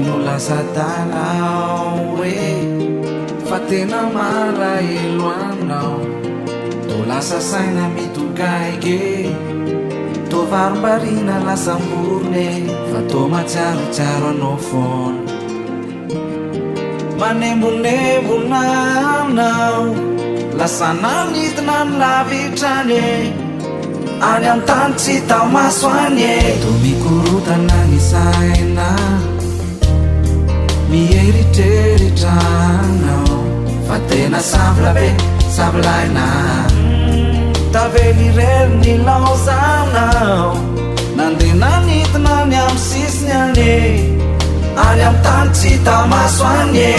nula satanau fatena mara iluanau to lasa saina mitukaige to varbarina lasamburne fa to macharucharo no fon manembunembulanau lasana nitnan lavitrane any am tany tsy tamaso anye to mikorotana ny saina mieritreritranao fa tena sabla be sablaina tavelirery ny laozanao nandena nitina ny am sisiny anye any am tany tsy tamaso anye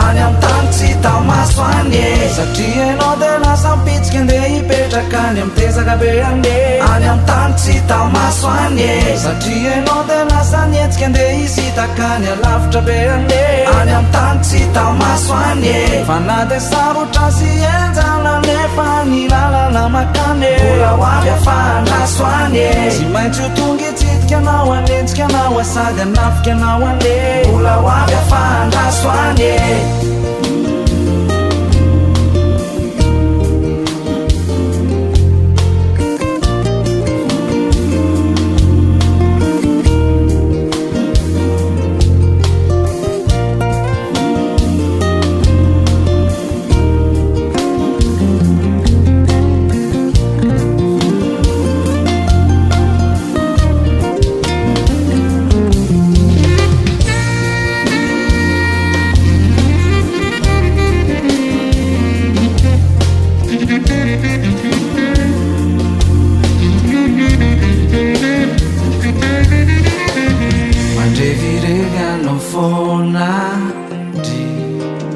any am tany tsy tamaso anye satria enao de lasa mpitsika andeha hipetraka any am tezaka be anye any am tany tsy tamaso anye satria enao de lasa nietsika andeha hisitaka any alavitra be anye any am tany tsy tamaso anye fa na de sarotra sy enjana nefa ny lalana makane ola hoavy afahandraso anye tsy maintsy ho tonga hitsitika anao anenjika anao asady anafika anao anye ola hoavy afahandraso anye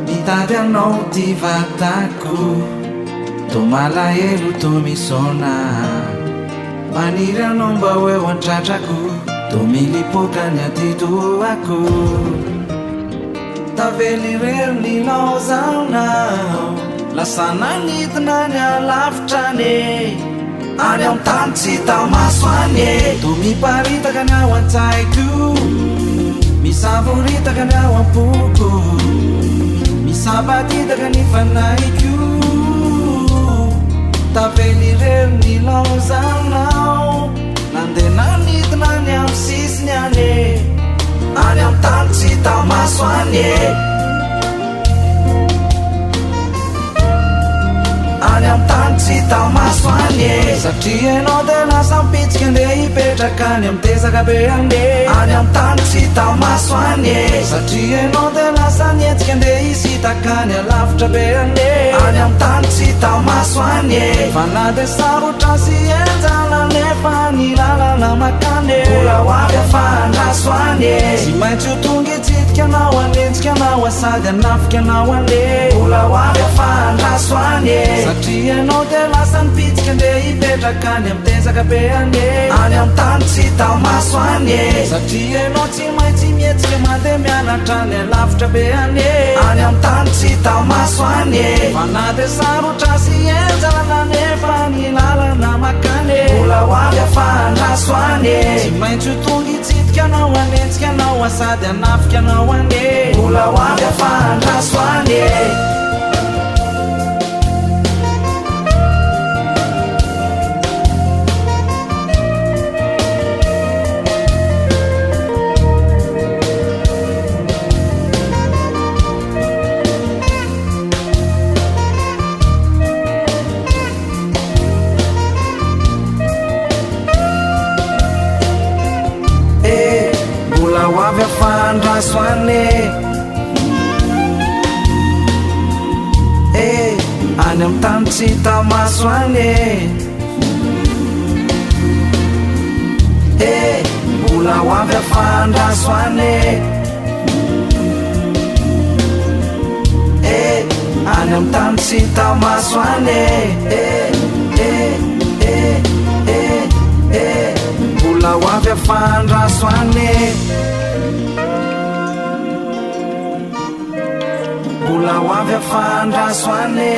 mitady anao ty vatako to malahelo to misona maniry anao mba hoe ho antratrako to milipoka ny atytoako tavelirery ny laozanao lasana nitina ny alavitrane any am tany tsy tamaso anye to miparitaka ny ao an-tsaiko misavoritaka ny ao am-poko misabaditaka ny fanaiko tavelirery ny laozanao nandena nitina ny am sisiny anye any am tany tsy tamaso anye any am tany tsy tamaso anye satria enao de lasa mpitsika andeha hipetraka any am tezaka be anye any am tany tsy tamaso anye satria enao de lasa nietsika andeha hisitaka any alavitra be anye any am tany tsy tamaso anye fa na de sarotra sy enjana nefa ny lalana makane ola hoavy afahandraso anye tsy maintsy ho tonga hitsitika anao anenjika anao asady anafika anao anye ola hoavy afahandraso anye satria enao de lasa nipitsika andeha hipetraka any am tezaka be anye any am tany tsy tamaso anye satria enao tsy maintsy mietsika mandeha mianatra any alavitra be anye any am tany tsy tamaso anye fa na de sarotra sy enjana nefa ny lalana makane ola hoavy afahandraso anye tsy maintsy ho tonga hitsitika anao anenjika anao asady anafika anao anye ola hoavy afahandraso anye hoavy afahandraso anye any am tany tsy tamaso anye mbola hoavy afahandraso anye any am tany tsy tamaso anye mbola hoavy afahandraso anye mbola hoavy afahandraso anye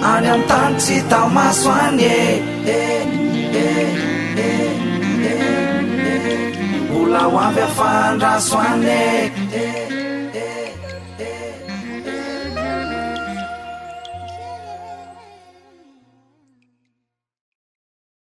Anyam tansi tau maswanye Ula wavya fandra swane